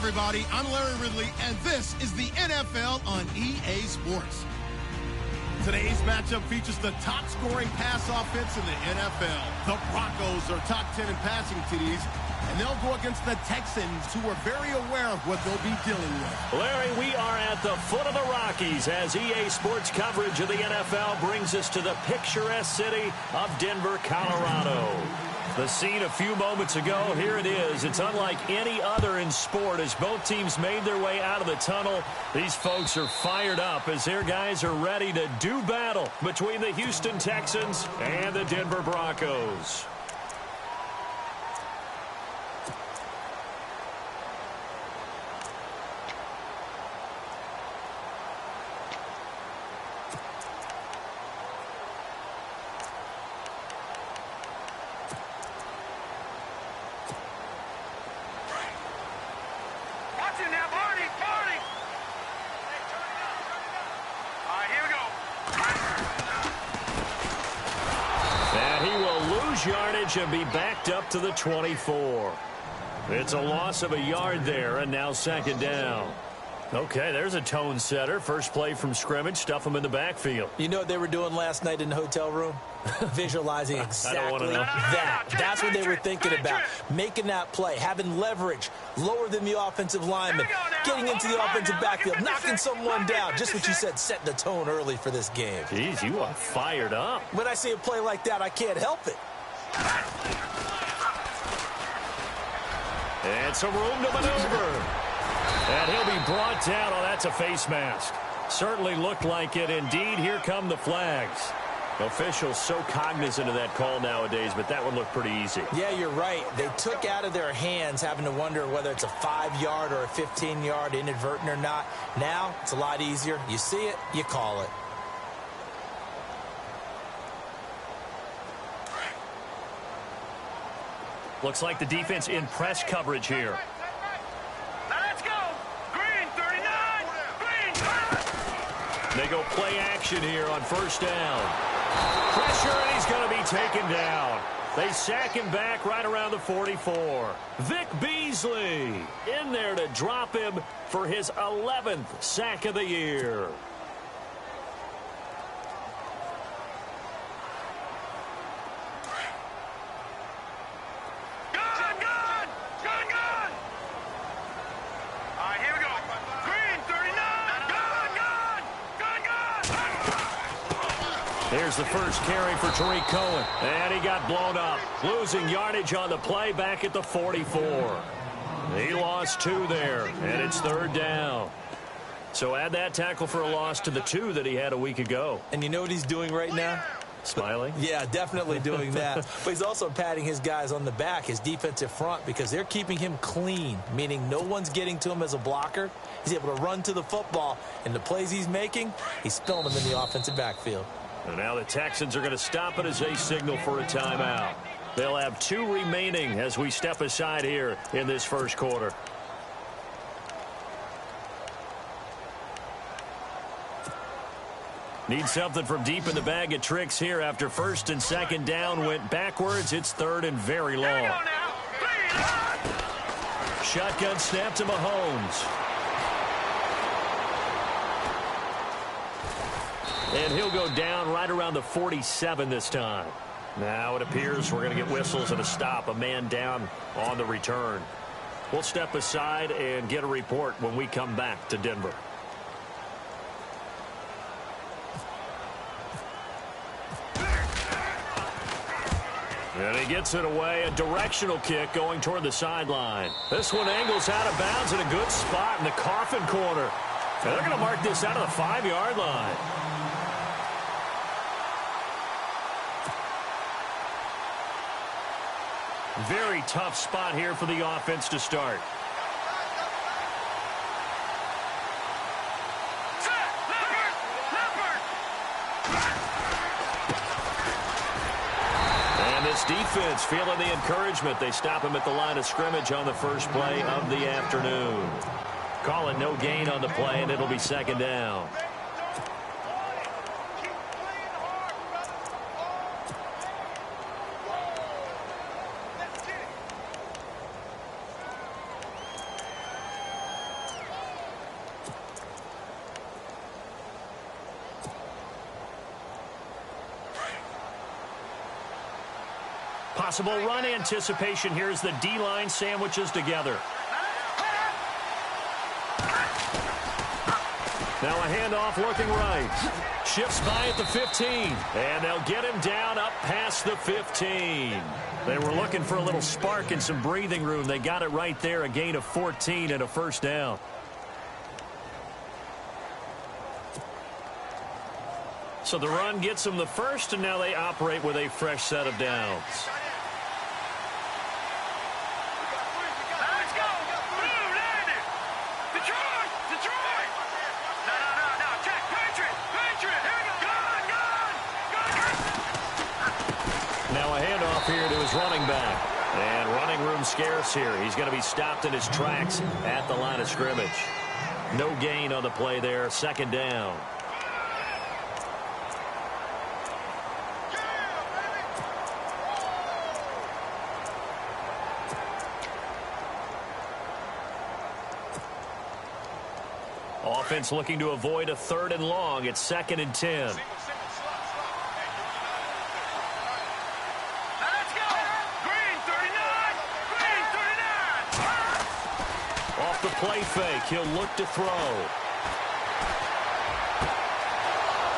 everybody. I'm Larry Ridley, and this is the NFL on EA Sports. Today's matchup features the top-scoring pass offense in the NFL. The Broncos are top 10 in passing TDs, and they'll go against the Texans, who are very aware of what they'll be dealing with. Larry, we are at the foot of the Rockies as EA Sports coverage of the NFL brings us to the picturesque city of Denver, Colorado. The scene a few moments ago, here it is. It's unlike any other in sport as both teams made their way out of the tunnel. These folks are fired up as their guys are ready to do battle between the Houston Texans and the Denver Broncos. Yardage and be backed up to the 24. It's a loss of a yard there, and now second down. Okay, there's a tone setter. First play from scrimmage, stuff them in the backfield. You know what they were doing last night in the hotel room? Visualizing exactly that. That's what they were thinking about. Making that play, having leverage, lower than the offensive lineman, getting into the offensive backfield, knocking someone down. Just what you said, setting the tone early for this game. Jeez, you are fired up. When I see a play like that, I can't help it. And some room to maneuver. And he'll be brought down. Oh, that's a face mask. Certainly looked like it. Indeed, here come the flags. Officials so cognizant of that call nowadays, but that one looked pretty easy. Yeah, you're right. They took out of their hands having to wonder whether it's a 5-yard or a 15-yard, inadvertent or not. Now, it's a lot easier. You see it, you call it. Looks like the defense in press coverage here. Let's go. Green, 39. Green. They go play action here on first down. Pressure, and he's going to be taken down. They sack him back right around the 44. Vic Beasley in there to drop him for his 11th sack of the year. Here's the first carry for Tariq Cohen. And he got blown up. Losing yardage on the play back at the 44. He lost 2 there, and it's third down. So add that tackle for a loss to the 2 that he had a week ago. And you know what he's doing right now? Smiling? Yeah, definitely doing that. But he's also patting his guys on the back, his defensive front, because they're keeping him clean, meaning no one's getting to him as a blocker. He's able to run to the football, and the plays he's making, he's spilling them in the offensive backfield. And now the Texans are going to stop it as they signal for a timeout. They'll have 2 remaining as we step aside here in this first quarter. Need something from deep in the bag of tricks here after first and second down went backwards. It's third and very long. Shotgun snap to Mahomes. And he'll go down right around the 47 this time. Now it appears we're going to get whistles and a stop. A man down on the return. We'll step aside and get a report when we come back to Denver. And he gets it away. A directional kick going toward the sideline. This one angles out of bounds in a good spot in the coffin corner. And they're going to mark this out of the 5-yard line. Very tough spot here for the offense to start. And this defense feeling the encouragement. They stop him at the line of scrimmage on the first play of the afternoon. Call it no gain on the play, and it'll be second down. Possible run anticipation here as the D-line sandwiches together. Now a handoff looking right. Shifts by at the 15. And they'll get him down up past the 15. They were looking for a little spark and some breathing room. They got it right there, a gain of 14 and a first down. So the run gets them the first, and now they operate with a fresh set of downs. Let's go. Blue, landed. Detroit. Detroit. No. Check. Patriot. Here we go. Gone. Now a handoff here to his running back. And running room scarce here. He's going to be stopped in his tracks at the line of scrimmage. No gain on the play there. Second down. Offense looking to avoid a 3rd and long. It's 2nd and 10. Let's go. Green 39. Off the play fake. He'll look to throw.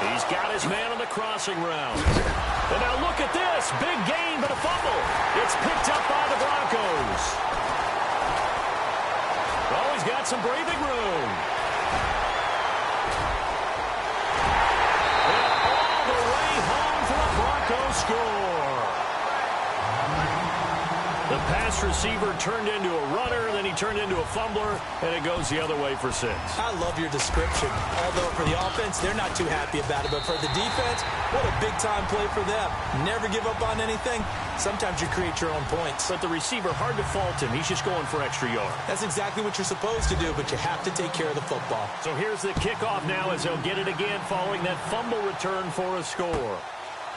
He's got his man on the crossing route. And now look at this. Big gain, but a fumble. It's picked up by the Broncos. Oh, he's got some breathing room. Score. The pass receiver turned into a runner, then he turned into a fumbler, and it goes the other way for 6. I love your description. Although for the offense, they're not too happy about it. But for the defense, what a big-time play for them. Never give up on anything. Sometimes you create your own points. But the receiver, hard to fault him. He's just going for extra yard. That's exactly what you're supposed to do, but you have to take care of the football. So here's the kickoff now as they'll get it again following that fumble return for a score.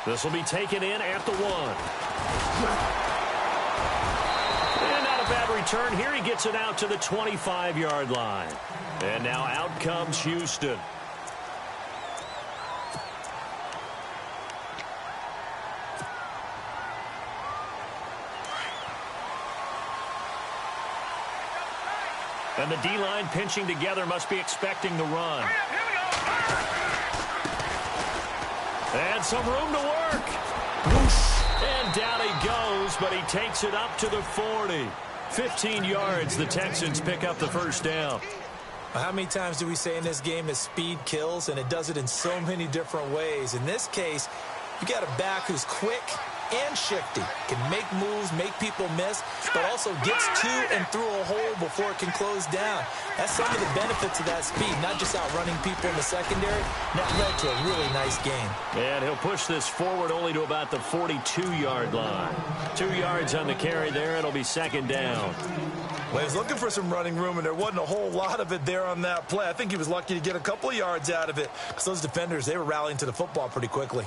This will be taken in at the 1. And not a bad return here. He gets it out to the 25-yard line. And now out comes Houston. And the D-line pinching together must be expecting the run. And some room to work. Whoosh. And down he goes, but he takes it up to the 40. 15 yards, the Texans pick up the first down. How many times do we say in this game that speed kills, and it does it in so many different ways? In this case, you got a back who's quick and shifty, can make moves, make people miss, but also gets to and through a hole before it can close down. That's some of the benefits of that speed, not just outrunning people in the secondary. That led to a really nice game. And he'll push this forward only to about the 42-yard line. 2 yards on the carry there. It'll be 2nd down. Well, he was looking for some running room, and there wasn't a whole lot of it there on that play. I think he was lucky to get a couple of yards out of it because those defenders, they were rallying to the football pretty quickly.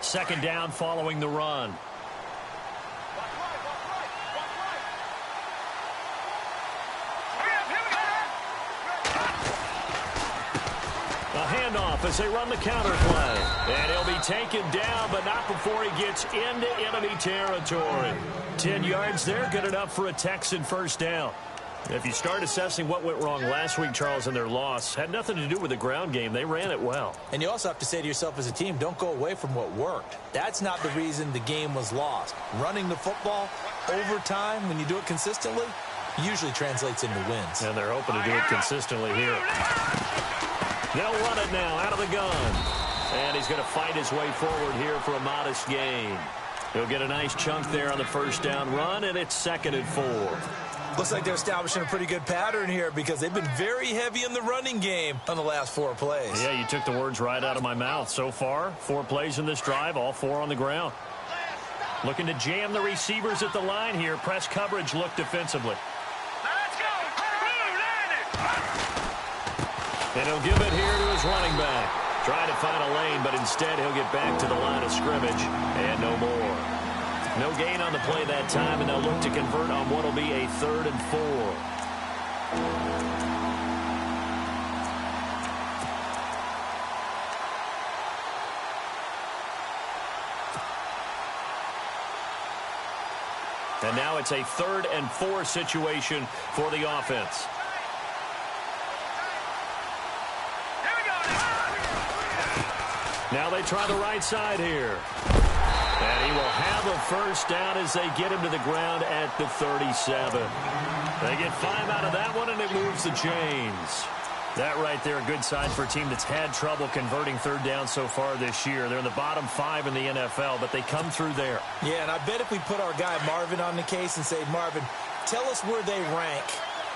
Second down following the run. A handoff as they run the counter play. And he'll be taken down, but not before he gets into enemy territory. 10 yards there, good enough for a Texan first down. If you start assessing what went wrong last week, Charles, in their loss, had nothing to do with the ground game. They ran it well. And you also have to say to yourself as a team, don't go away from what worked. That's not the reason the game was lost. Running the football over time, when you do it consistently, usually translates into wins. And they're hoping to do it consistently here. They'll run it now out of the gun. And he's going to fight his way forward here for a modest gain. He'll get a nice chunk there on the first down run, and it's 2nd and 4. Looks like they're establishing a pretty good pattern here because they've been very heavy in the running game on the last 4 plays. Yeah, you took the words right out of my mouth. So far, 4 plays in this drive, all 4 on the ground. Looking to jam the receivers at the line here. Press coverage look defensively. Let's go. And he'll give it here to his running back. Trying to find a lane, but instead he'll get back to the line of scrimmage and no more. No gain on the play that time, and they'll look to convert on what will be a 3rd and 4. And now it's a 3rd and 4 situation for the offense. Now they try the right side here. And he will have a first down as they get him to the ground at the 37. They get 5 out of that one, and it moves the chains. That right there, a good sign for a team that's had trouble converting 3rd down so far this year. They're in the bottom 5 in the NFL, but they come through there. Yeah, and I bet if we put our guy Marvin on the case and say, Marvin, tell us where they rank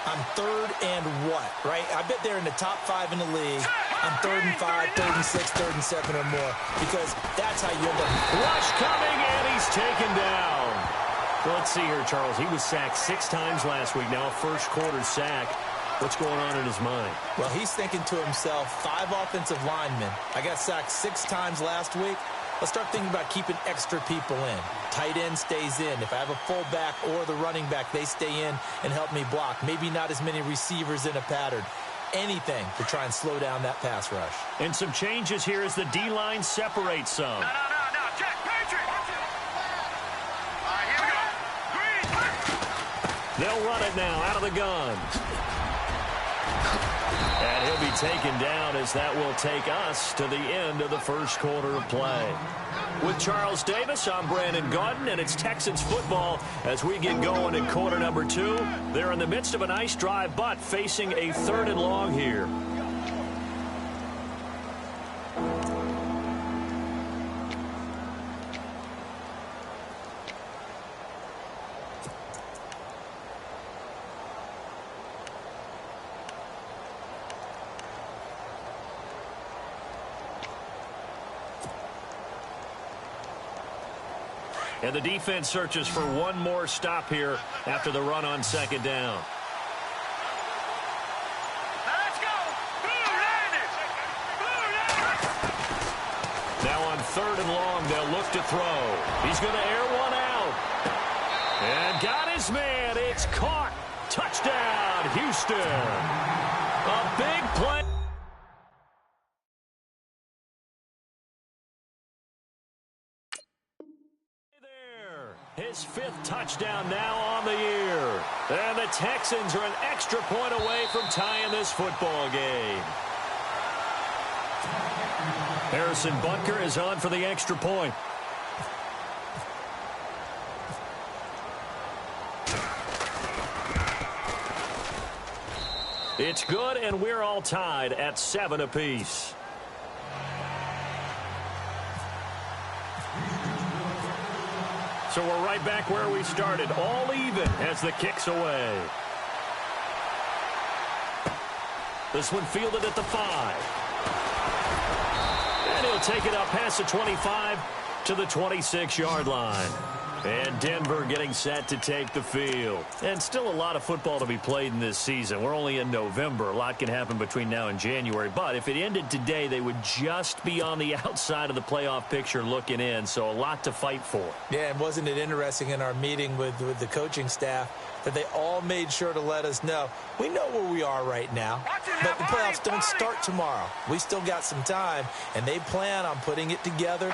on 3rd and what, right? I bet they're in the top 5 in the league on 3rd and 5, 3rd and 6, 3rd and 7 or more, because that's how you end up. Rush coming, and he's taken down. Well, let's see here, Charles. He was sacked 6 times last week. Now a first-quarter sack. What's going on in his mind? Well, he's thinking to himself, 5 offensive linemen. I got sacked 6 times last week. Let's start thinking about keeping extra people in. Tight end stays in. If I have a fullback or the running back, they stay in and help me block. Maybe not as many receivers in a pattern. Anything to try and slow down that pass rush. And some changes here as the D-line separates some. No. Jack, Patrick. All right, here we go. Green. They'll run it now out of the gun. And he'll be taken down as that will take us to the end of the first quarter of play. With Charles Davis, I'm Brandon Gaudin, and it's Texans football as we get going in quarter number 2. They're in the midst of a nice drive, but facing a 3rd and long here. And the defense searches for one more stop here after the run on 2nd down. Let's go. Now on 3rd and long, they'll look to throw. He's going to air one out. And got his man. It's caught. Touchdown, Houston. A big play. His 5th touchdown now on the year. And the Texans are an extra point away from tying this football game. Harrison Butker is on for the extra point. It's good, and we're all tied at 7 apiece. So we're right back where we started, all even as the kick's away. This one fielded at the 5. And he'll take it up past the 25 to the 26-yard line. And Denver getting set to take the field. And still a lot of football to be played in this season. We're only in November. A lot can happen between now and January. But if it ended today, they would just be on the outside of the playoff picture looking in. So a lot to fight for. Yeah, and wasn't it interesting in our meeting with the coaching staff that they all made sure to let us know, we know where we are right now, but the playoffs don't start tomorrow. We still got some time, and they plan on putting it together,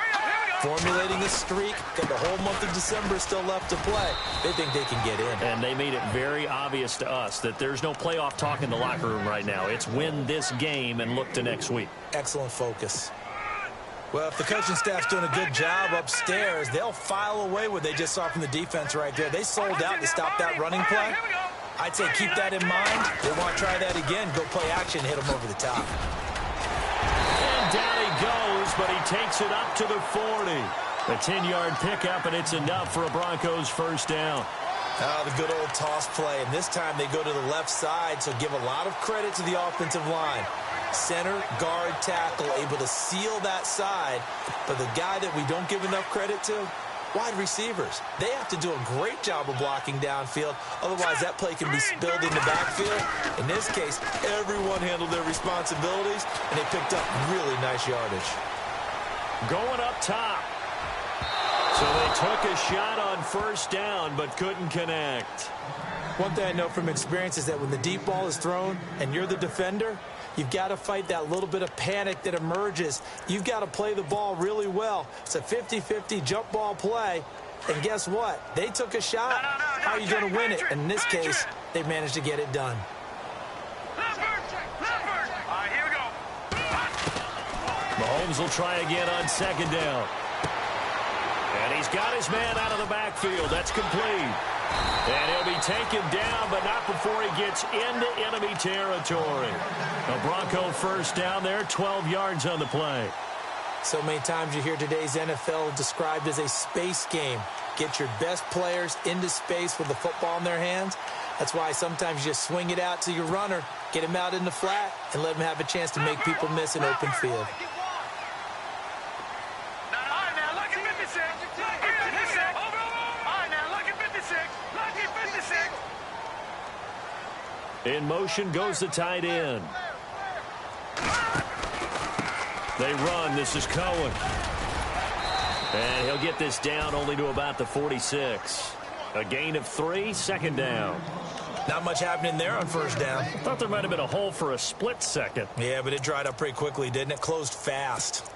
formulating a streak, got the whole month of December still left to play. They think they can get in. And they made it very obvious to us that there's no playoff talk in the locker room right now. It's win this game and look to next week. Excellent focus. Well, if the coaching staff's doing a good job upstairs, they'll file away what they just saw from the defense right there. They sold out to stop that running play. I'd say keep that in mind. They want to try that again. Go play action, hit them over the top. And down he goes, but he takes it up to the 40. A 10-yard pickup, and it's enough for a Broncos first down. Oh, the good old toss play. And this time they go to the left side, so give a lot of credit to the offensive line. Center, guard, tackle, able to seal that side. But the guy that we don't give enough credit to, wide receivers. They have to do a great job of blocking downfield. Otherwise, that play can be spilled in the backfield. In this case, everyone handled their responsibilities, and they picked up really nice yardage. Going up top. So they took a shot on first down, but couldn't connect. One thing I know from experience is that when the deep ball is thrown and you're the defender, you've got to fight that little bit of panic that emerges. You've got to play the ball really well. It's a 50-50 jump ball play. And guess what? They took a shot. How are you going to win it? And in this case, they managed to get it done. Mahomes will try again on second down. And he's got his man out of the backfield. That's complete. And he'll be taken down, but not before he gets into enemy territory. A Bronco first down there, 12 yards on the play. So many times you hear today's NFL described as a space game. Get your best players into space with the football in their hands. That's why sometimes you just swing it out to your runner, get him out in the flat, and let him have a chance to make people miss an open field. In motion goes the tight end. They run. This is Cohen. And he'll get this down only to about the 46. A gain of 3, second down. Not much happening there on first down. Thought there might have been a hole for a split second. Yeah, but it dried up pretty quickly, didn't it? Closed fast.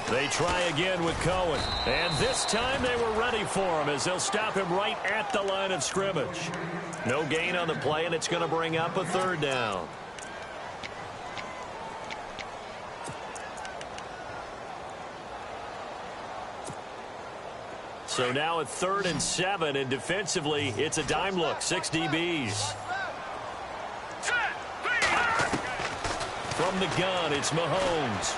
They try again with Cohen. And this time they were ready for him as they'll stop him right at the line of scrimmage. No gain on the play, and it's going to bring up a third down. So now at 3rd and 7, and defensively, it's a dime look, 6 DBs. From the gun, it's Mahomes.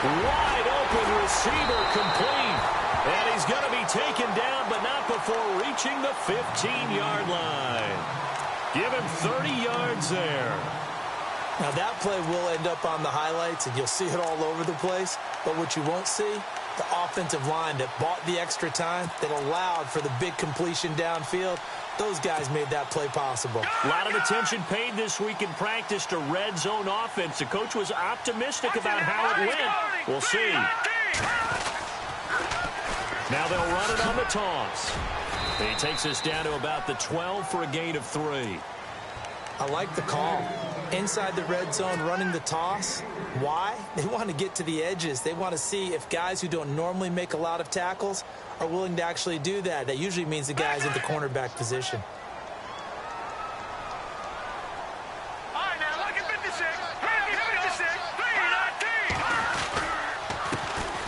Wide open receiver complete. And he's going to be taken down, but not before reaching the 15-yard line. Give him 30 yards there. Now that play will end up on the highlights, and you'll see it all over the place. But what you won't see, the offensive line that bought the extra time, that allowed for the big completion downfield, those guys made that play possible. A lot of attention paid this week in practice to red zone offense. The coach was optimistic about how it went. We'll see. Now they'll run it on the toss. He takes us down to about the 12 for a gain of 3. I like the call. Inside the red zone, running the toss. Why? They want to get to the edges. They want to see if guys who don't normally make a lot of tackles are willing to actually do that. That usually means the guys in the cornerback position. All right, now look at 56. 56.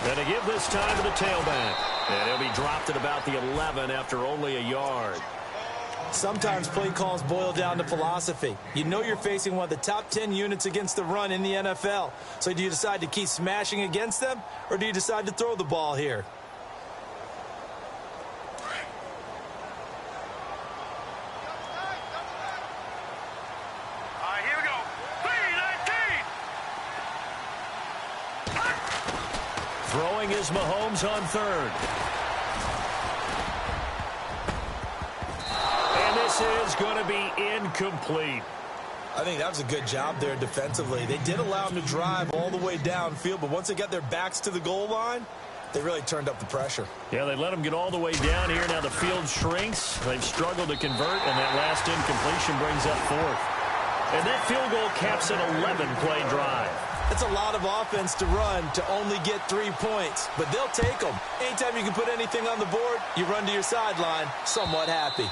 And they give this time to the tailback. And he'll be dropped at about the 11 after only a yard. Sometimes play calls boil down to philosophy. You know you're facing one of the top 10 units against the run in the NFL. So do you decide to keep smashing against them, or do you decide to throw the ball here? All right, here we go. 3-19. Throwing is Mahomes on 3rd. This is going to be incomplete. I think that was a good job there defensively. They did allow them to drive all the way downfield, but once they got their backs to the goal line, they really turned up the pressure. Yeah, they let them get all the way down here. Now the field shrinks. They've struggled to convert, and that last incompletion brings up 4th. And that field goal caps an 11-play drive. It's a lot of offense to run to only get 3 points, but they'll take them. Anytime you can put anything on the board, you run to your sideline somewhat happy.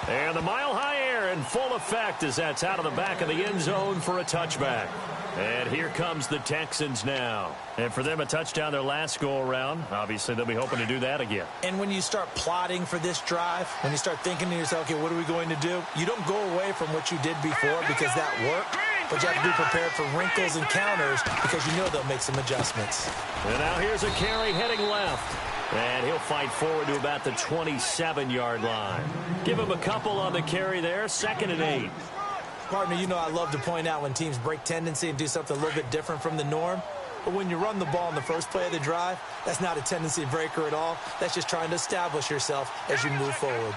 And the mile-high air in full effect as that's out of the back of the end zone for a touchback. And here comes the Texans now. And for them, a touchdown their last go-around. Obviously, they'll be hoping to do that again. And when you start plotting for this drive, when you start thinking to yourself, okay, what are we going to do? You don't go away from what you did before because that worked. But you have to be prepared for wrinkles and counters because you know they'll make some adjustments. And now here's a carry heading left. And he'll fight forward to about the 27-yard line. Give him a couple on the carry there, 2nd and 8. Partner, you know I love to point out when teams break tendency and do something a little bit different from the norm. But when you run the ball in the first play of the drive, that's not a tendency breaker at all. That's just trying to establish yourself as you move forward.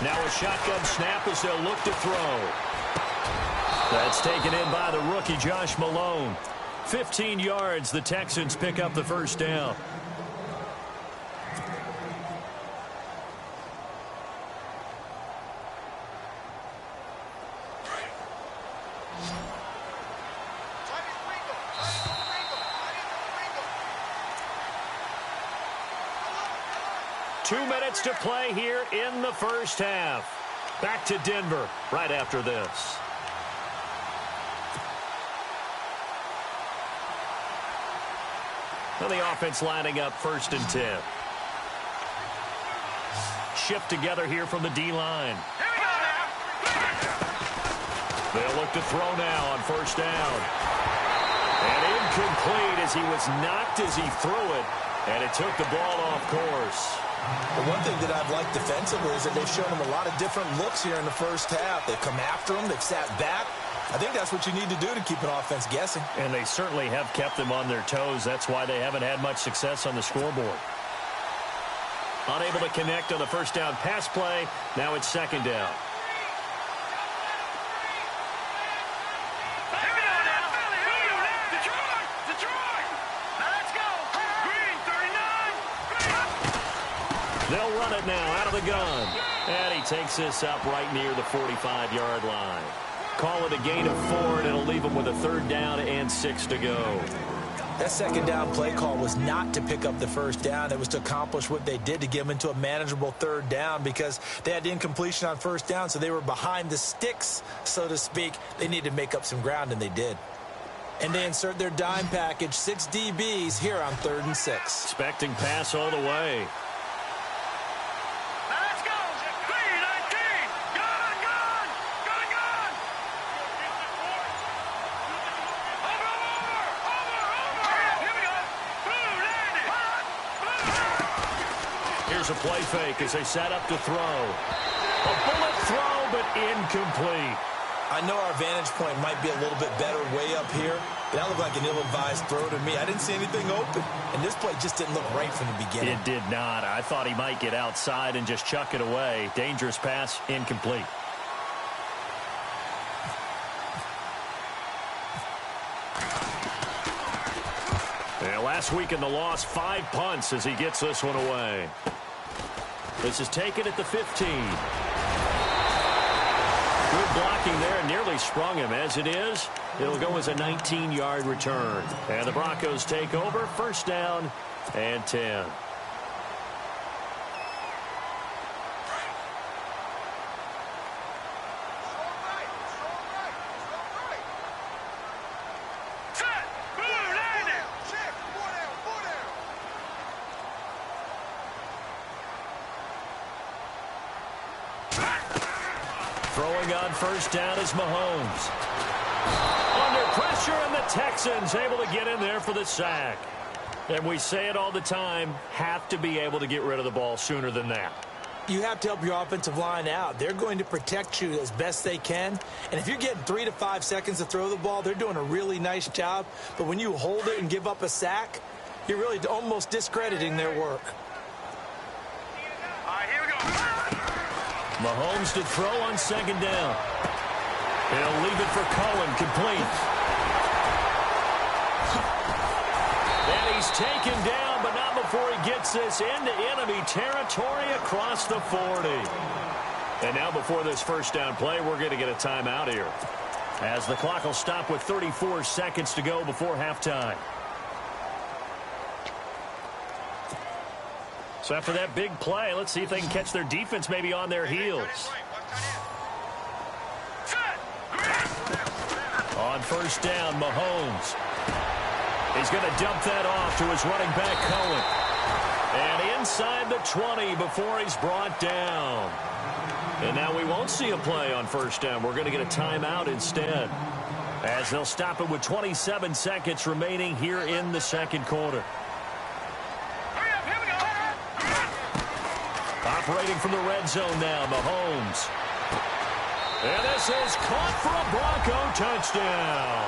Now a shotgun snap as they'll look to throw. That's taken in by the rookie, Josh Malone. 15 yards, the Texans pick up the first down. Two minutes to play here in the first half. Back to Denver right after this. Well, the offense lining up 1st and 10. Shift together here from the D-line. They'll look to throw now on 1st down. And incomplete as he was knocked as he threw it. And it took the ball off course. The one thing that I've liked defensively is that they've shown him a lot of different looks here in the first half. They've come after him. They've sat back. I think that's what you need to do to keep an offense guessing. And they certainly have kept them on their toes. That's why they haven't had much success on the scoreboard. Unable to connect on the 1st down pass play. Now it's 2nd down. They'll run it now out of the gun. And he takes this up right near the 45-yard line. Call it a gain of 4, and it'll leave them with a 3rd down and 6 to go. That 2nd down play call was not to pick up the 1st down. It was to accomplish what they did to get them into a manageable 3rd down because they had incompletion on 1st down, so they were behind the sticks, so to speak. They needed to make up some ground, and they did. And they insert their dime package, 6 DBs here on 3rd and 6. Expecting pass all the way. Here's a play fake as they set up to throw. A bullet throw, but incomplete. I know our vantage point might be a little bit better way up here, but that looked like an ill-advised throw to me. I didn't see anything open, and this play just didn't look right from the beginning. It did not. I thought he might get outside and just chuck it away. Dangerous pass, incomplete. And last week in the loss, 5 punts as he gets this one away. This is taken at the 15. Good blocking there, and nearly sprung him. As it is, it'll go as a 19-yard return. And the Broncos take over, 1st down and 10. Throwing on 1st down is Mahomes. Under pressure, and the Texans able to get in there for the sack. And we say it all the time, have to be able to get rid of the ball sooner than that. You have to help your offensive line out. They're going to protect you as best they can. And if you're getting 3 to 5 seconds to throw the ball, they're doing a really nice job. But when you hold it and give up a sack, you're really almost discrediting their work. Mahomes to throw on 2nd down. He'll leave it for Cohen, complete. And he's taken down, but not before he gets this into enemy territory across the 40. And now before this 1st down play, we're going to get a timeout here, as the clock will stop with 34 seconds to go before halftime. So after that big play, let's see if they can catch their defense maybe on their heels. On 1st down, Mahomes. He's going to dump that off to his running back, Cohen. And inside the 20 before he's brought down. And now we won't see a play on 1st down. We're going to get a timeout instead, as they'll stop it with 27 seconds remaining here in the 2nd quarter. Operating from the red zone now, Mahomes. And this is caught for a Bronco touchdown.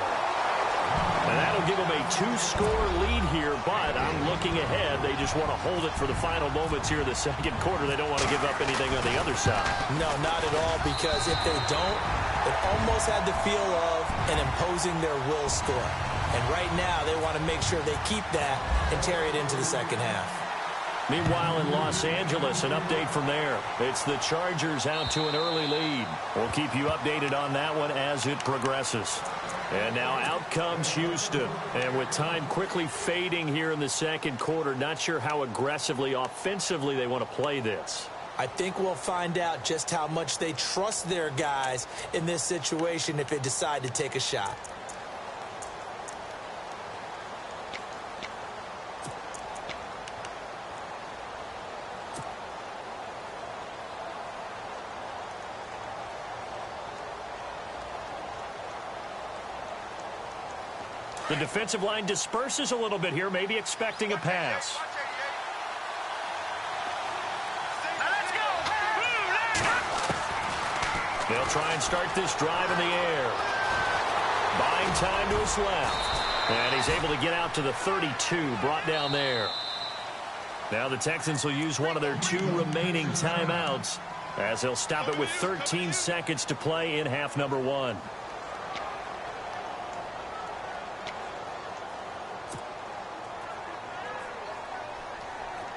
And that'll give them a 2-score lead here, but I'm looking ahead. They just want to hold it for the final moments here in the second quarter. They don't want to give up anything on the other side. No, not at all, because if they don't, it almost had the feel of an imposing their will score. And right now, they want to make sure they keep that and carry it into the second half. Meanwhile, in Los Angeles, an update from there. It's the Chargers out to an early lead. We'll keep you updated on that one as it progresses. And now out comes Houston. And with time quickly fading here in the second quarter, not sure how aggressively, offensively they want to play this. I think we'll find out just how much they trust their guys in this situation if they decide to take a shot. The defensive line disperses a little bit here, maybe expecting a pass. They'll try and start this drive in the air. Buying time to his left. And he's able to get out to the 32, brought down there. Now the Texans will use one of their 2 remaining timeouts as they'll stop it with 13 seconds to play in half number 1.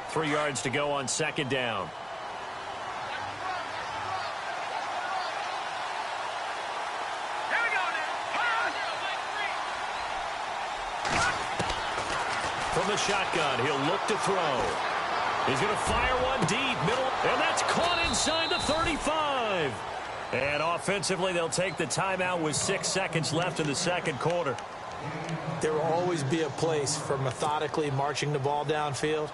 Three yards to go on second down. Here we go now. From the shotgun, he'll look to throw. He's going to fire one deep, middle, and that's caught inside the 35. And offensively, they'll take the timeout with 6 seconds left in the second quarter. There will always be a place for methodically marching the ball downfield.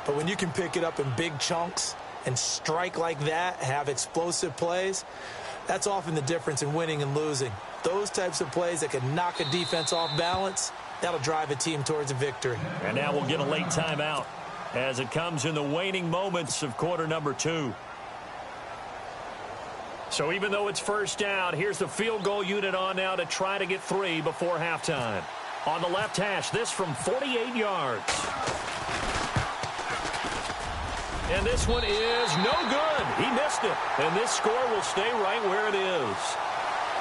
But when you can pick it up in big chunks and strike like that, have explosive plays, that's often the difference in winning and losing. Those types of plays that can knock a defense off balance, that'll drive a team towards a victory. And now we'll get a late timeout as it comes in the waning moments of quarter number 2. So even though it's first down, here's the field goal unit on now to try to get 3 before halftime. On the left hash, this from 48 yards. And this one is no good. He missed it. And this score will stay right where it is.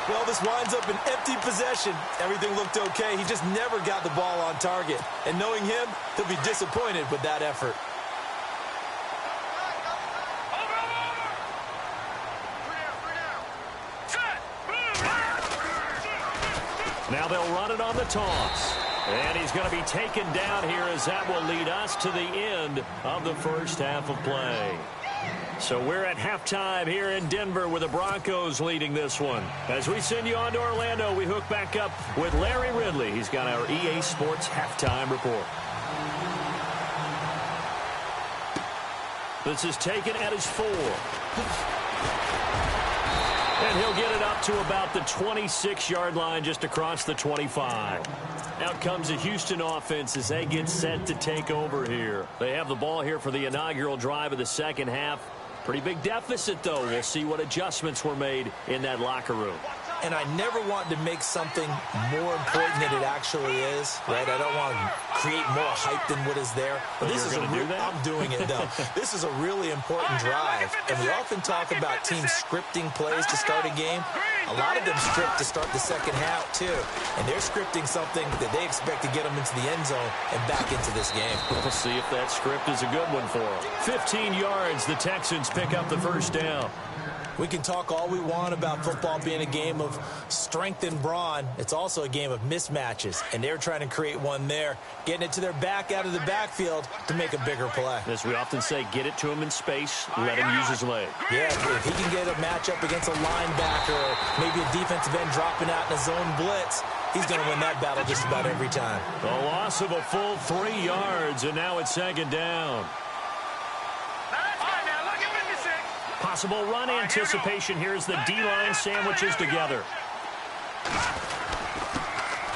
Well, this winds up an empty possession. Everything looked okay. He just never got the ball on target. And knowing him, he'll be disappointed with that effort. Now they'll run it on the toss. And he's going to be taken down here as that will lead us to the end of the first half of play. So we're at halftime here in Denver with the Broncos leading this one. As we send you on to Orlando, we hook back up with Larry Ridley. He's got our EA Sports halftime report. This is taken at his 4. And he'll get it up to about the 26-yard line, just across the 25. Out comes the Houston offense as they get set to take over here. They have the ball here for the inaugural drive of the second half. Pretty big deficit, though. We'll see what adjustments were made in that locker room. And I never want to make something more important than it actually is, right? I don't want to create more hype than what is there. But this is I'm doing it, though. This is a really important drive. And we often talk about teams scripting plays to start a game. A lot of them script to start the second half, too. And they're scripting something that they expect to get them into the end zone and back into this game. We'll see if that script is a good one for them. 15 yards, the Texans pick up the first down. We can talk all we want about football being a game of strength and brawn. It's also a game of mismatches, and they're trying to create one there, getting it to their back out of the backfield to make a bigger play. As we often say, get it to him in space, let him use his leg. Yeah, if he can get a matchup against a linebacker or maybe a defensive end dropping out in a zone blitz, he's going to win that battle just about every time. A loss of a full 3 yards, and now it's second down. Possible run anticipation. Here's the D-line sandwiches together.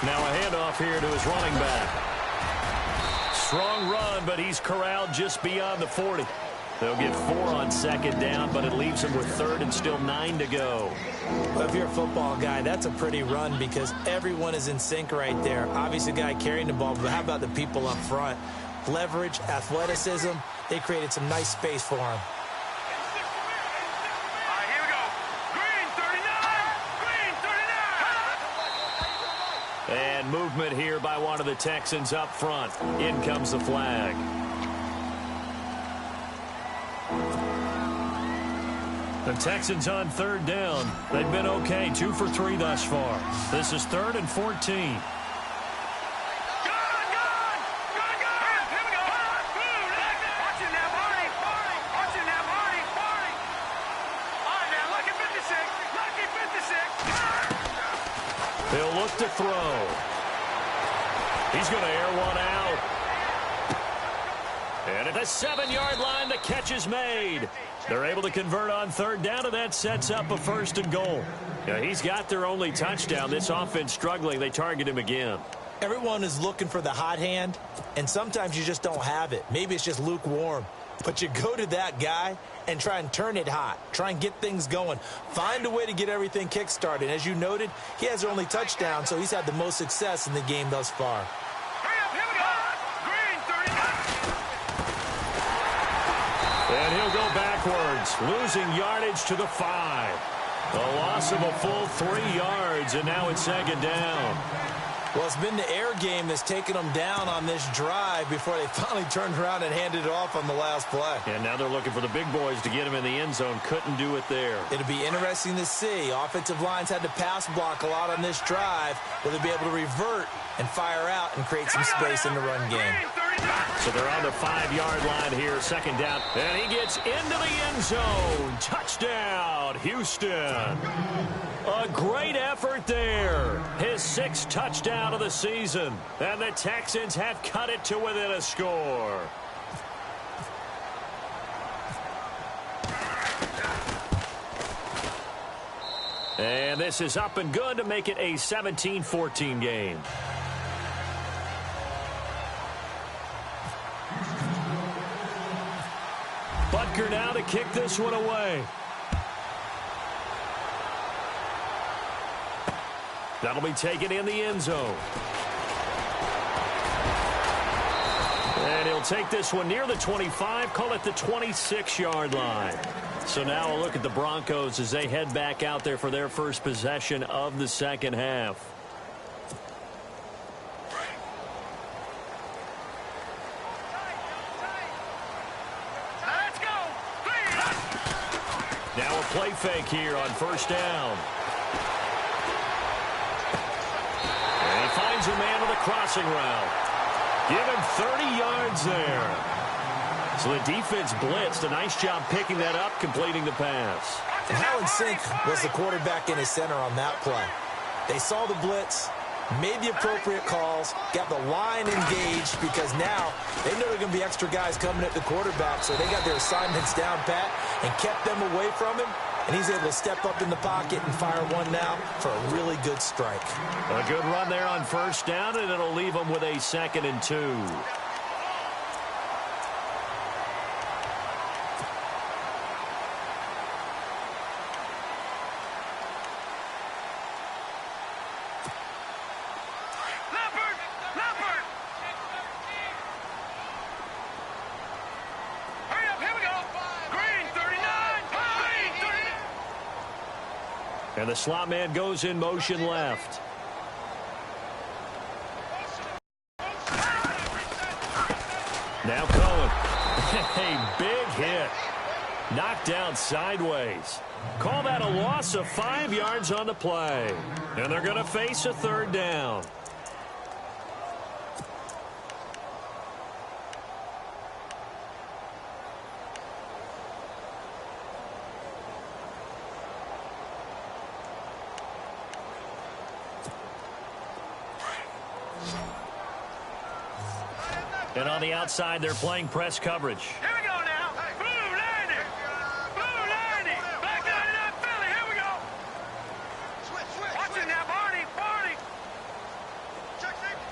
Now a handoff here to his running back. Strong run, but he's corralled just beyond the 40. They'll get 4 on second down, but it leaves them with third and still 9 to go. Well, if you're a football guy, that's a pretty run because everyone is in sync right there. Obviously, the guy carrying the ball, but how about the people up front? Leverage, athleticism, they created some nice space for him. Here we go. Green 39. Green 39. And movement here by one of the Texans up front. In comes the flag. The Texans on third down. They've been okay, 2 for 3 thus far. This is 3rd and 14. They'll look to throw. He's going to air one out. And at the 7-yard line, the catch is made. They're able to convert on third down, and that sets up a 1st and goal. Yeah, he's got their only touchdown. This offense struggling. They target him again. Everyone is looking for the hot hand, and sometimes you just don't have it. Maybe it's just lukewarm. But you go to that guy and try and turn it hot. Try and get things going. Find a way to get everything kick-started. As you noted, he has their only touchdown, so he's had the most success in the game thus far. And he'll go backwards, losing yardage to the 5. A loss of a full 3 yards, and now it's 2nd down. Well, it's been the air game that's taken them down on this drive before they finally turned around and handed it off on the last play. And now they're looking for the big boys to get him in the end zone. Couldn't do it there. It'll be interesting to see. Offensive lines had to pass block a lot on this drive. Will they be able to revert and fire out and create some space in the run game? So they're on the 5-yard line here, 2nd down. And he gets into the end zone. Touchdown, Houston. A great effort there. His 6th touchdown of the season. And the Texans have cut it to within a score. And this is up and good to make it a 17-14 game. Butker now to kick this one away. That'll be taken in the end zone. And he'll take this one near the 25, call it the 26-yard line. So now a look at the Broncos as they head back out there for their first possession of the second half. Now a play fake here on 1st down. And he finds a man with a crossing route. Give him 30 yards there. So the defense blitzed. A nice job picking that up, completing the pass. And how in sync was the quarterback in his center on that play? They saw the blitz, made the appropriate calls, got the line engaged because now they know there are going to be extra guys coming at the quarterback, so they got their assignments down pat and kept them away from him, and he's able to step up in the pocket and fire one now for a really good strike. A good run there on 1st down, and it'll leave them with a 2nd and 2. And the slot man goes in motion left. Now Cohen. A big hit. Knocked down sideways. Call that a loss of 5 yards on the play. And they're going to face a 3rd down. And on the outside, they're playing press coverage. Here we go now. Blue 90. Blue 90. Black 99 Philly. Here we go. Switch. Watching now, Barney. Check safety.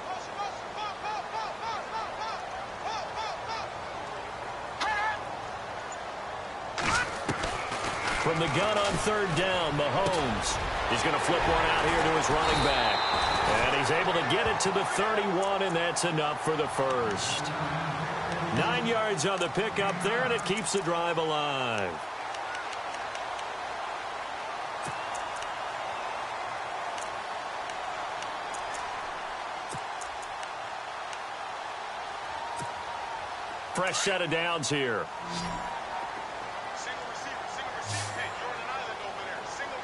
Motion. from the gun on third down, Mahomes. He's going to flip one out here to his running back. And he's able to get it to the 31, and that's enough for the first. 9 yards on the pickup there, and it keeps the drive alive. Fresh set of downs here. Single receiver. Hey, Jordan Island over there. Single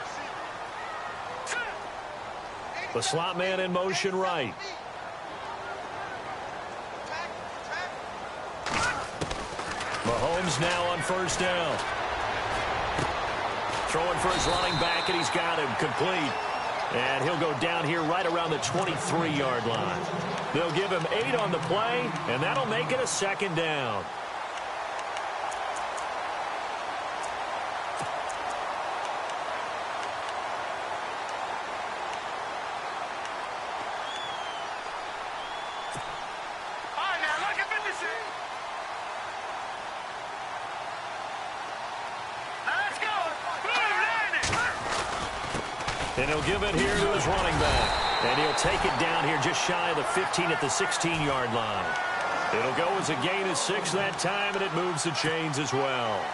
receiver. The slot man in motion right. Mahomes now on first down. Throwing for his running back, and he's got him complete. And he'll go down here right around the 23-yard line. They'll give him 8 on the play, and that'll make it a second down. And he'll give it here to his running back. And he'll take it down here just shy of the 15 at the 16-yard line. It'll go as a gain of 6 that time, and it moves the chains as well.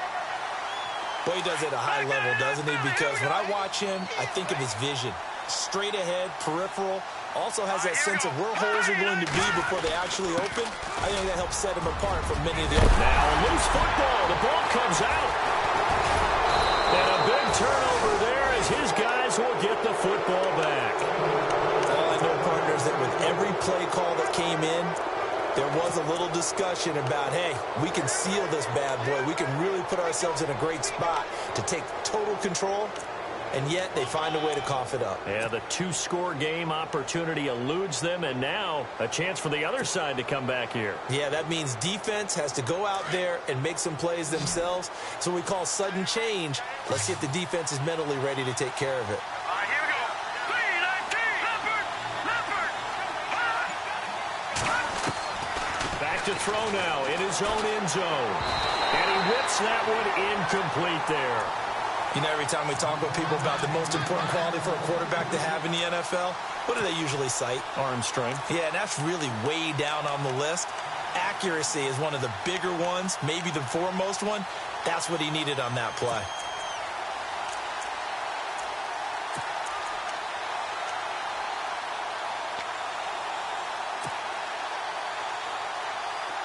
Well, he does it at a high level, doesn't he? Because when I watch him, I think of his vision. Straight ahead, peripheral. Also has that sense of where holes are going to be before they actually open. I think that helps set him apart from many of the other. Now a loose football. The ball comes out. And a big turnover there as his guys will get the football back. All I know, partners, that with every play call that came in, there was a little discussion about, hey, we can seal this bad boy. We can really put ourselves in a great spot to take total control, and yet they find a way to cough it up. Yeah, the 2-score game opportunity eludes them, and now a chance for the other side to come back here. Yeah, that means defense has to go out there and make some plays themselves. So we call sudden change. Let's see if the defense is mentally ready to take care of it. All right, here we go. 3-19. Back to throw now in his own end zone. And he whips that one incomplete there. You know, every time we talk with people about the most important quality for a quarterback to have in the NFL, what do they usually cite? Arm strength. Yeah, and that's really way down on the list. Accuracy is one of the bigger ones, maybe the foremost one. That's what he needed on that play.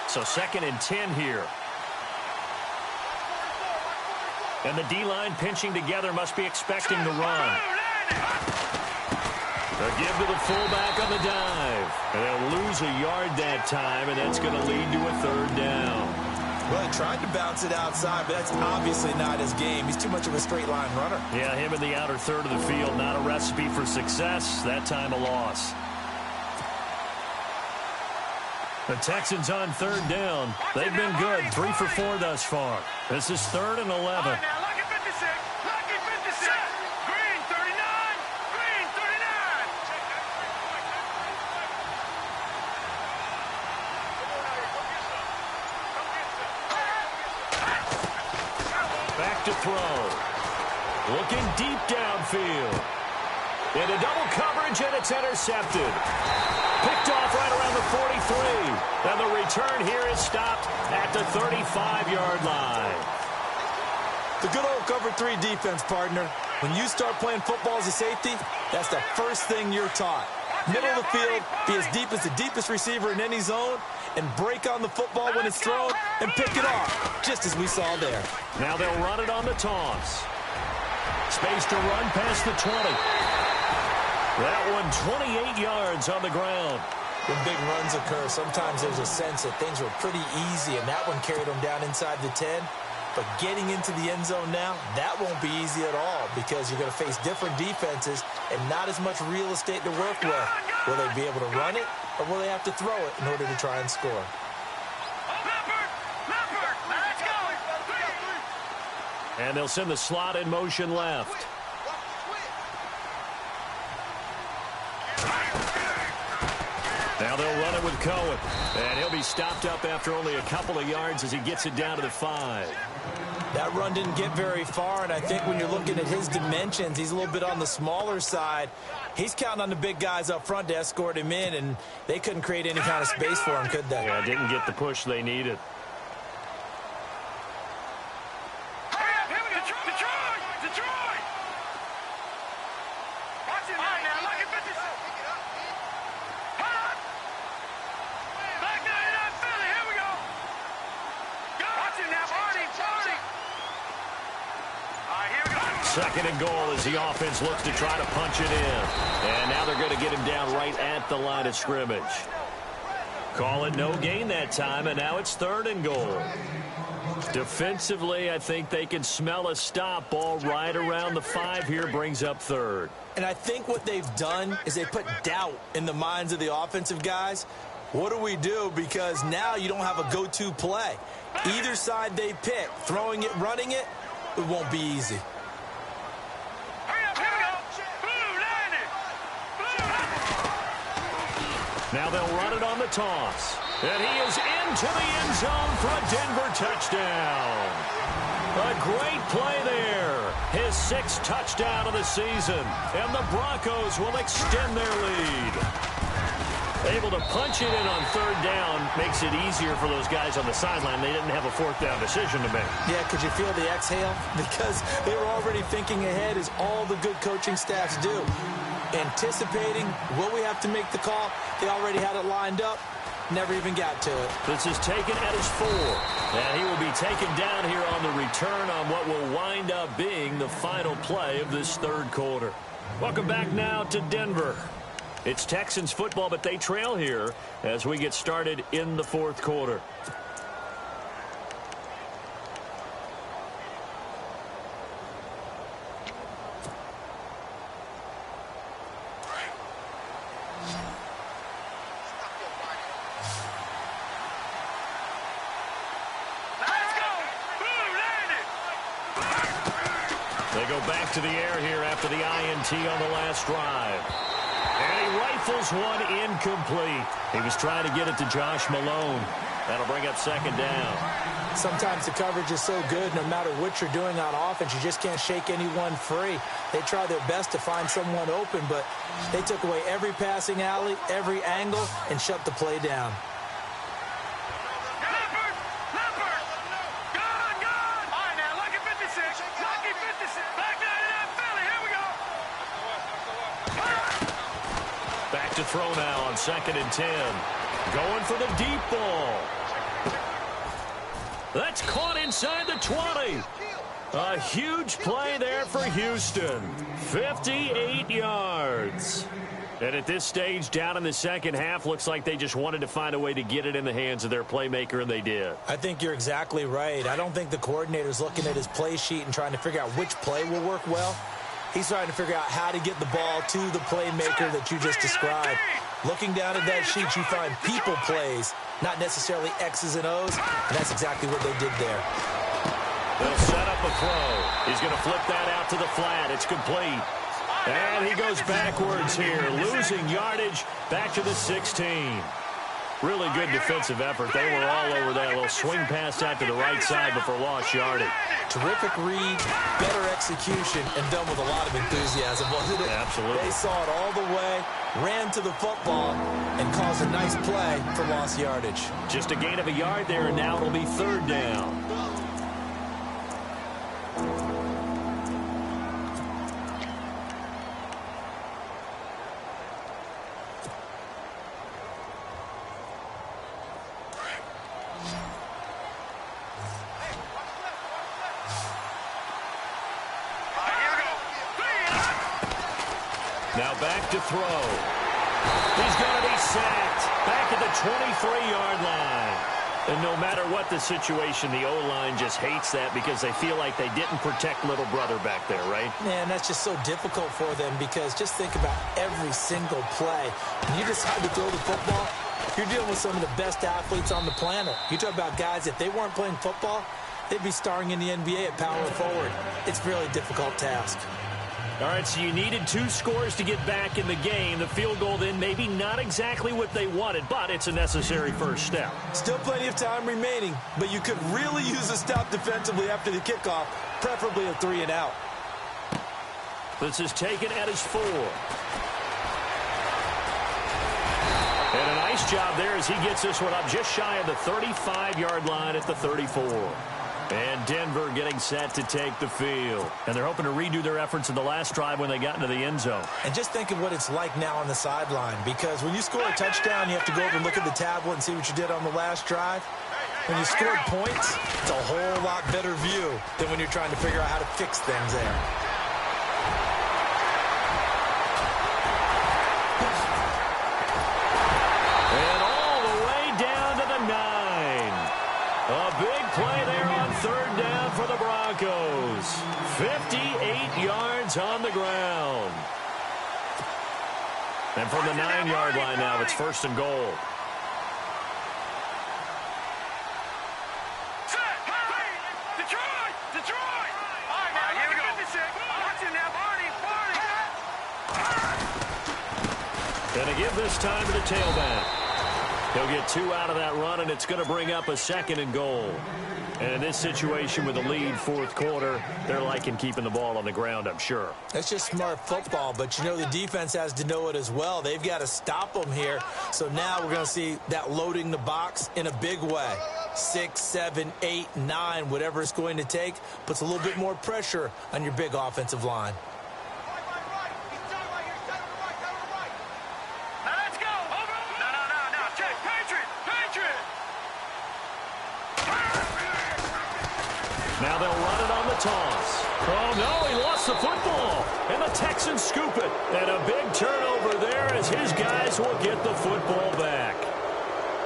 So 2nd and 10 here. And the D-line pinching together must be expecting the run. A give to the fullback on the dive. And they'll lose a yard that time, and that's going to lead to a 3rd down. Well, he tried to bounce it outside, but that's obviously not his game. He's too much of a straight-line runner. Yeah, him in the outer third of the field, not a recipe for success. That time a loss. The Texans on 3rd down. They've been good, 3 for 4 thus far. This is 3rd and 11. Now, lucky 56. Lucky 56. Green 39. Green 39. Back to throw. Looking deep downfield. Into double coverage, and it's intercepted. Picked off right around the 43. And the return here is stopped at the 35-yard line. The good old cover 3 defense, partner. When you start playing football as a safety, that's the first thing you're taught. Middle of the field, be as deep as the deepest receiver in any zone, and break on the football when it's thrown and pick it off, just as we saw there. Now they'll run it on the toss. Space to run past the 20. That one 28 yards on the ground. When big runs occur, sometimes there's a sense that things were pretty easy, and that one carried them down inside the 10. But getting into the end zone now, that won't be easy at all because you're going to face different defenses and not as much real estate to work with. Will they be able to run it, or will they have to throw it in order to try and score? And they'll send the slot in motion left. Now they'll run it with Cohen. And he'll be stopped up after only a couple of yards as he gets it down to the 5. That run didn't get very far, and I think when you're looking at his dimensions, he's a little bit on the smaller side. He's counting on the big guys up front to escort him in, and they couldn't create any kind of space for him, could they? Yeah, didn't get the push they needed. Second and goal as the offense looks to try to punch it in. And now they're going to get him down right at the line of scrimmage. Call it no gain that time, and now it's 3rd and goal. Defensively, I think they can smell a stop. Ball right around the 5 here brings up 3rd. And I think what they've done is they put doubt in the minds of the offensive guys. What do we do? Because now you don't have a go-to play. Either side they pick, throwing it, running it, it won't be easy. Now they'll run it on the toss. And he is into the end zone for a Denver touchdown. A great play there. His 6th touchdown of the season. And the Broncos will extend their lead. Able to punch it in on 3rd down makes it easier for those guys on the sideline. They didn't have a 4th down decision to make. Yeah, could you feel the exhale? Because they were already thinking ahead, as all the good coaching staffs do. Anticipating, will we have to make the call? They already had it lined up. Never even got to it. This is taken at his 4. And he will be taken down here on the return on what will wind up being the final play of this 3rd quarter. Welcome back now to Denver. It's Texans football, but they trail here as we get started in the 4th quarter. They go back to the air here after the INT on the last drive. And he rifles one incomplete. He was trying to get it to Josh Malone. That'll bring up 2nd down. Sometimes the coverage is so good, no matter what you're doing on offense, you just can't shake anyone free. They try their best to find someone open, but they took away every passing alley, every angle, and shut the play down. To throw now on 2nd and 10. Going for the deep ball. That's caught inside the 20. A huge play there for Houston. 58 yards. And at this stage, down in the 2nd half, looks like they just wanted to find a way to get it in the hands of their playmaker, and they did. I think you're exactly right. I don't think the coordinator's looking at his play sheet and trying to figure out which play will work well. He's trying to figure out how to get the ball to the playmaker that you just described. Looking down at that sheet, you find people plays, not necessarily X's and O's, and that's exactly what they did there. They'll set up a throw. He's going to flip that out to the flat. It's complete. And he goes backwards here, losing yardage back to the 16. Really good defensive effort. They were all over that little swing pass out to the right side before lost yardage. Terrific read, better execution, and done with a lot of enthusiasm, wasn't it? Absolutely. They saw it all the way, ran to the football, and caused a nice play for lost yardage. Just a gain of a yard there, and now it'll be 3rd down. Now back to throw. He's going to be sacked back at the 23-yard line. And no matter what the situation, the O-line just hates that because they feel like they didn't protect little brother back there, right? Man, that's just so difficult for them because just think about every single play. When you decide to throw the football, you're dealing with some of the best athletes on the planet. You talk about guys, if they weren't playing football, they'd be starring in the NBA at power forward. It's a really difficult task. All right, so you needed 2 scores to get back in the game. The field goal then maybe not exactly what they wanted, but it's a necessary first step. Still plenty of time remaining, but you could really use a stop defensively after the kickoff, preferably a 3-and-out. This is taken at his 4. And a nice job there as he gets this one up just shy of the 35-yard line at the 34. And Denver getting set to take the field. And they're hoping to redo their efforts in the last drive when they got into the end zone. And just think of what it's like now on the sideline, because when you score a touchdown, you have to go over and look at the tablet and see what you did on the last drive. When you scored points, it's a whole lot better view than when you're trying to figure out how to fix things there. And all the way down to the 9. A big play there on 3rd down for the Broncos. 58 yards on the ground. And from the 9-yard line now, it's 1st and goal. Detroit! All right, now, here we go. Watch him now, Barney. And they give this time to the tailback. He'll get 2 out of that run, and it's going to bring up a 2nd and goal. And in this situation with a lead 4th quarter, they're liking keeping the ball on the ground, I'm sure. That's just smart football, but you know the defense has to know it as well. They've got to stop them here. So now we're going to see that loading the box in a big way. 6, 7, 8, 9, whatever it's going to take, puts a little bit more pressure on your big offensive line. Now they'll run it on the toss. Oh, no, he lost the football. And the Texans scoop it. And a big turnover there as his guys will get the football back.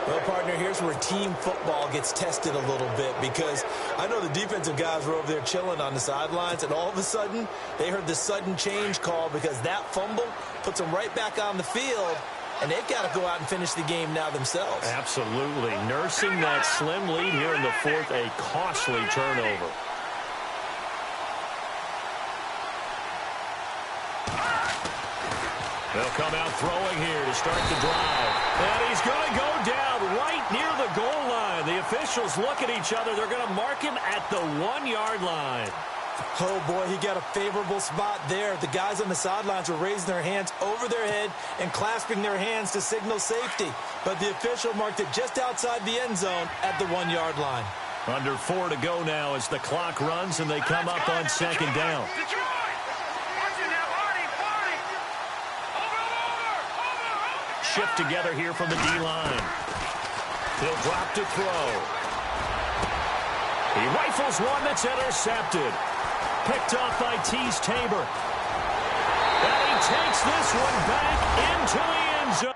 Well, partner, here's where team football gets tested a little bit, because I know the defensive guys were over there chilling on the sidelines, and all of a sudden they heard the sudden change call because that fumble puts them right back on the field. And they've got to go out and finish the game now themselves. Absolutely. Nursing that slim lead here in the 4th, a costly turnover. They'll come out throwing here to start the drive. And he's going to go down right near the goal line. The officials look at each other. They're going to mark him at the 1-yard line. Oh, boy, he got a favorable spot there. The guys on the sidelines were raising their hands over their head and clasping their hands to signal safety. But the official marked it just outside the end zone at the 1-yard line. Under 4 to go now as the clock runs and they come up on 2nd down. Shift together here from the D-line. He'll drop to throw. He rifles one that's intercepted. Picked off by Tease Tabor. And he takes this one back into the end zone.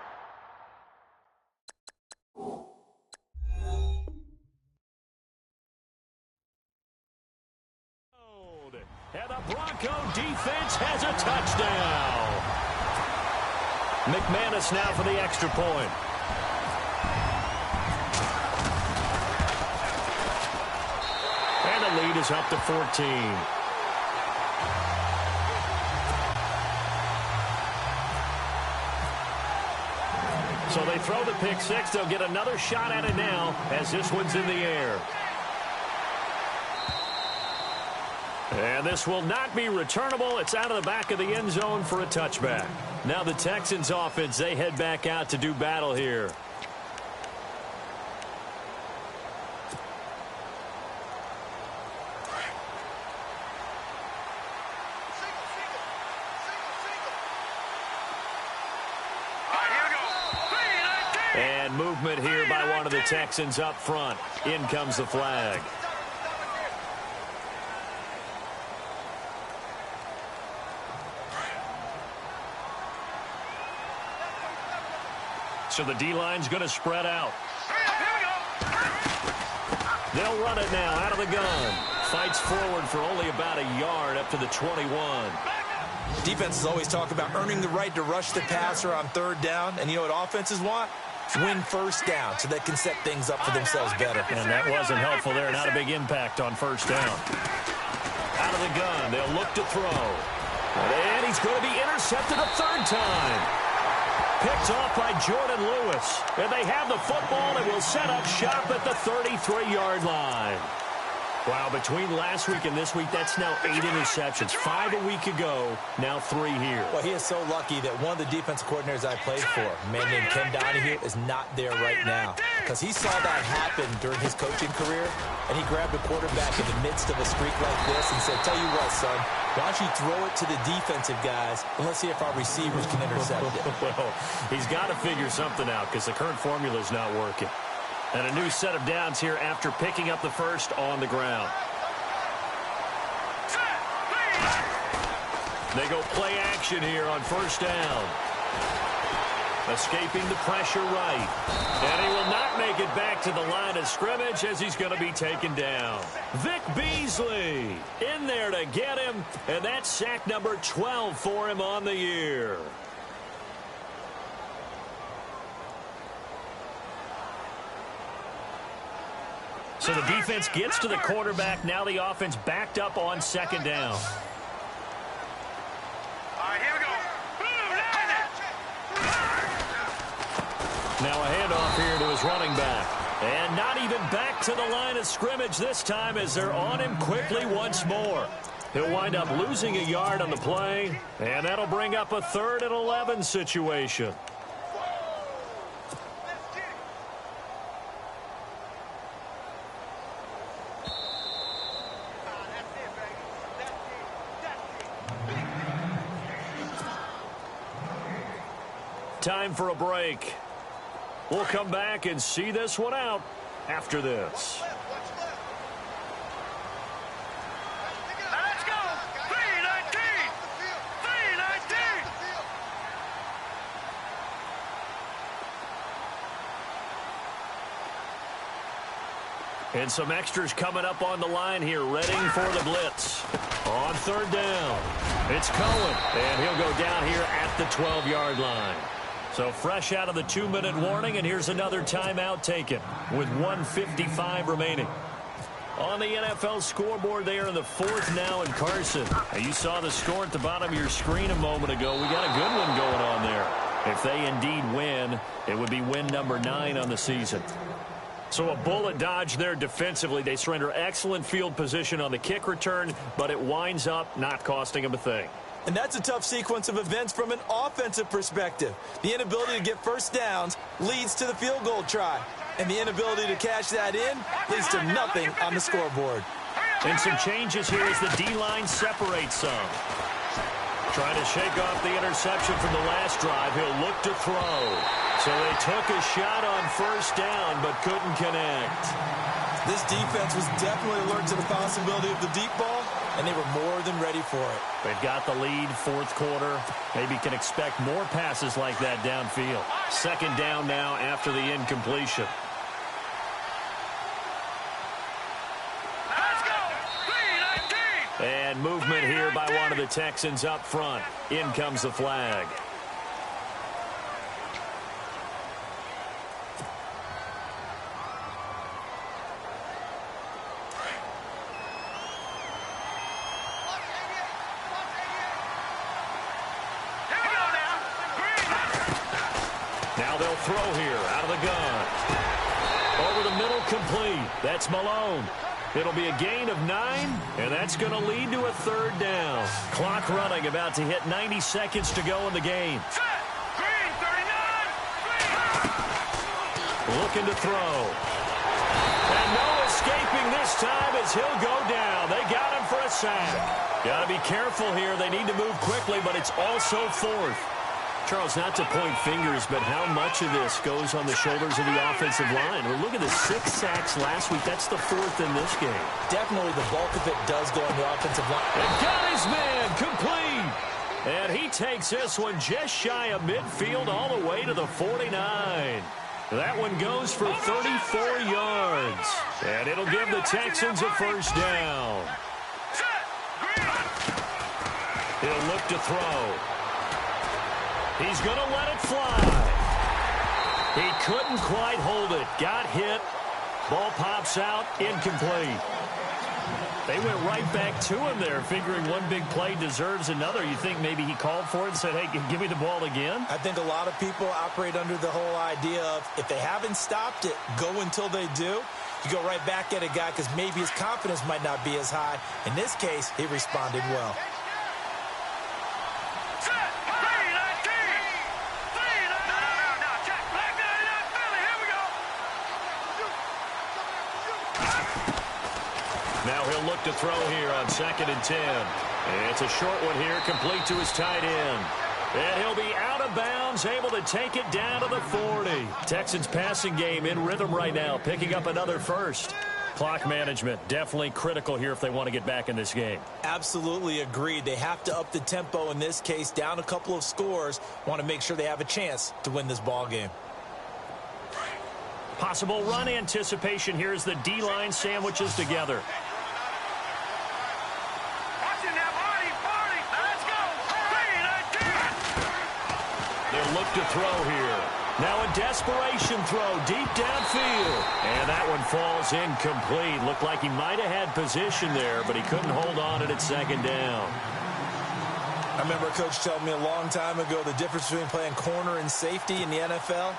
And the Bronco defense has a touchdown. McManus now for the extra point. And the lead is up to 14. So they throw the pick six. They'll get another shot at it now as this one's in the air. And this will not be returnable. It's out of the back of the end zone for a touchback. Now the Texans offense, they head back out to do battle here. And movement here by one of the Texans up front. In comes the flag. So the D-line's going to spread out. They'll run it now out of the gun. Fights forward for only about a yard up to the 21. Defenses always talk about earning the right to rush the passer on third down. And you know what offenses want? Win first down so they can set things up for themselves better. And that wasn't helpful there. Not a big impact on first down. Out of the gun. They'll look to throw. And he's going to be intercepted a third time. Picked off by Jordan Lewis. And they have the football and will set up shop at the 33-yard line. Wow, between last week and this week, that's now 8 interceptions. 5 a week ago, now 3 here. Well, he is so lucky that one of the defensive coordinators I played for, a man named Ken Donahue, is not there right now. Because he saw that happen during his coaching career, and he grabbed a quarterback in the midst of a streak like this and said, tell you what, son, why don't you throw it to the defensive guys, and let's see if our receivers can intercept it. Well, he's got to figure something out because the current formula is not working. And a new set of downs here after picking up the first on the ground. They go play action here on first down. Escaping the pressure right. And he will not make it back to the line of scrimmage as he's going to be taken down. Vic Beasley in there to get him. And that's sack number 12 for him on the year. So the defense gets to the quarterback. Now the offense backed up on second down. All right, here we go. Now a handoff here to his running back. And not even back to the line of scrimmage this time as they're on him quickly once more. He'll wind up losing a yard on the play. And that'll bring up a 3rd and 11 situation. Time for a break. We'll come back and see this one out after this. Let's go. 319. 319. And some extras coming up on the line here, readying for the blitz. On third down, it's Cohen, and he'll go down here at the 12-yard line. So fresh out of the 2-minute warning, and here's another timeout taken with 1:55 remaining. On the NFL scoreboard there in the 4th now in Carson. Now you saw the score at the bottom of your screen a moment ago. We got a good one going on there. If they indeed win, it would be win number 9 on the season. So a bullet dodge there defensively. They surrender excellent field position on the kick return, but it winds up not costing them a thing. And that's a tough sequence of events from an offensive perspective. The inability to get first downs leads to the field goal try. And the inability to cash that in leads to nothing on the scoreboard. And some changes here as the D-line separates some. Trying to shake off the interception from the last drive. He'll look to throw. So they took a shot on first down but couldn't connect. This defense was definitely alert to the possibility of the deep ball, and they were more than ready for it. They've got the lead, 4th quarter. Maybe can expect more passes like that downfield. Second down now after the incompletion. Let's go. 319. And movement here by one of the Texans up front. In comes the flag. Throw here out of the gun. Over the middle, complete. That's Malone. It'll be a gain of 9, and that's going to lead to a 3rd down. Clock running, about to hit 90 seconds to go in the game. Green, 39. Looking to throw. And no escaping this time as he'll go down. They got him for a sack. Got to be careful here. They need to move quickly, but it's also 4th. Charles, not to point fingers, but how much of this goes on the shoulders of the offensive line? Well, look at the 6 sacks last week. That's the 4th in this game. Definitely the bulk of it does go on the offensive line. And got his man complete. And he takes this one just shy of midfield all the way to the 49. That one goes for 34 yards. And it'll give the Texans a first down. He'll look to throw. He's going to let it fly. He couldn't quite hold it. Got hit. Ball pops out. Incomplete. They went right back to him there, figuring one big play deserves another. You think maybe he called for it and said, hey, give me the ball again? I think a lot of people operate under the whole idea of if they haven't stopped it, go until they do. You go right back at a guy because maybe his confidence might not be as high. In this case, he responded well. Now he'll look to throw here on 2nd and 10. It's a short one here, complete to his tight end. And he'll be out of bounds, able to take it down to the 40. Texans passing game in rhythm right now, picking up another first. Clock management, definitely critical here if they want to get back in this game. Absolutely agreed. They have to up the tempo in this case, down a couple of scores. Want to make sure they have a chance to win this ball game. Possible run anticipation here as the D-line sandwiches together. They'll look to throw here. Now a desperation throw deep downfield. And that one falls incomplete. Looked like he might have had position there, but he couldn't hold on at 2nd down. I remember a coach telling me a long time ago the difference between playing corner and safety in the NFL.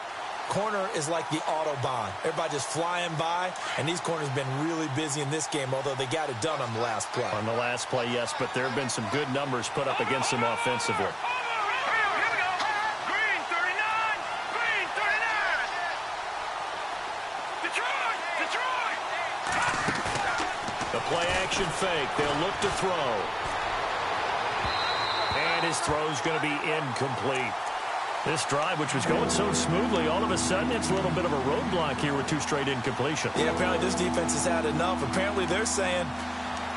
Corner is like the Autobahn. Everybody just flying by, and these corners have been really busy in this game, although they got it done on the last play. On the last play, yes, but there have been some good numbers put up against them offensively. The play-action fake. They'll look to throw. And his throw's going to be incomplete. This drive, which was going so smoothly, all of a sudden it's a little bit of a roadblock here with 2 straight incompletions. Yeah, apparently this defense has had enough. Apparently they're saying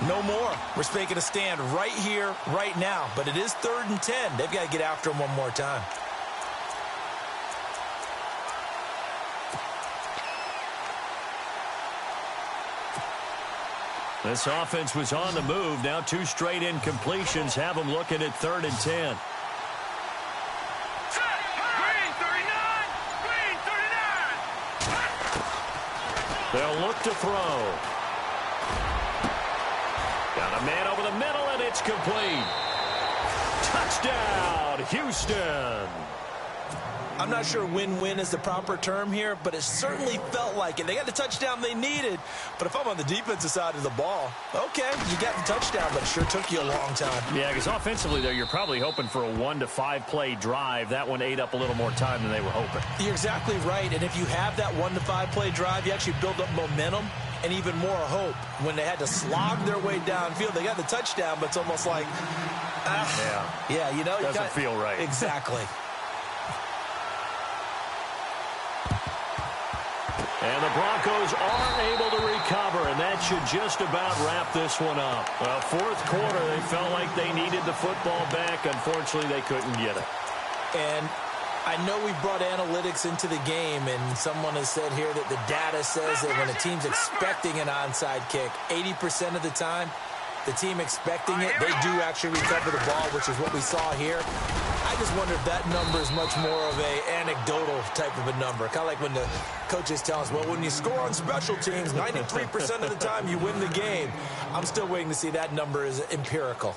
no more. We're making a stand right here, right now. But it is 3rd and 10. They've got to get after him one more time. This offense was on the move. Now 2 straight incompletions have them looking at 3rd and 10. They'll look to throw. Got a man over the middle, and it's complete. Touchdown, Houston. I'm not sure win-win is the proper term here, but it certainly felt like it. They got the touchdown they needed, but if I'm on the defensive side of the ball, okay, you got the touchdown, but it sure took you a long time. Yeah, because offensively, though, you're probably hoping for a 1 to 5 play drive. That one ate up a little more time than they were hoping. You're exactly right, and if you have that 1 to 5 play drive, you actually build up momentum and even more hope. When they had to slog their way downfield, they got the touchdown, but it's almost like, yeah, you know, doesn't feel right. Exactly. And the Broncos are able to recover, and that should just about wrap this one up. Well, 4th quarter, they felt like they needed the football back. Unfortunately, they couldn't get it. And I know we brought analytics into the game, and someone has said here that the data says that when a team's expecting an onside kick, 80% of the time, the team expecting it, they do actually recover the ball, which is what we saw here. I just wonder if that number is much more of a anecdotal type of a number. Kind of like when the coaches tell us, well, when you score on special teams, 93% of the time you win the game. I'm still waiting to see that number is empirical.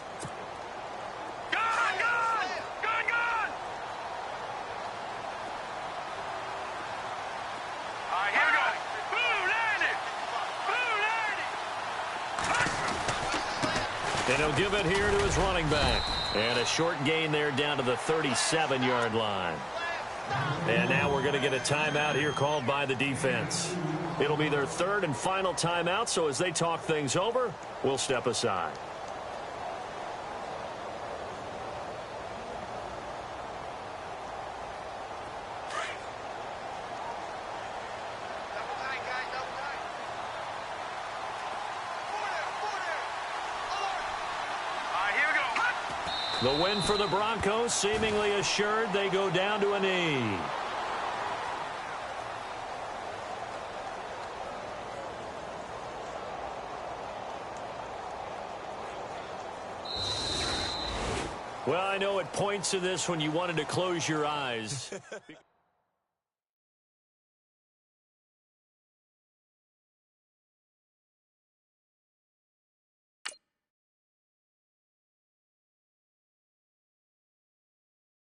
And he'll give it here to his running back. And a short gain there down to the 37-yard line. And now we're going to get a timeout here called by the defense. It'll be their 3rd and final timeout, so as they talk things over, we'll step aside. The win for the Broncos seemingly assured. They go down to a knee. Well, I know at points of this when you wanted to close your eyes.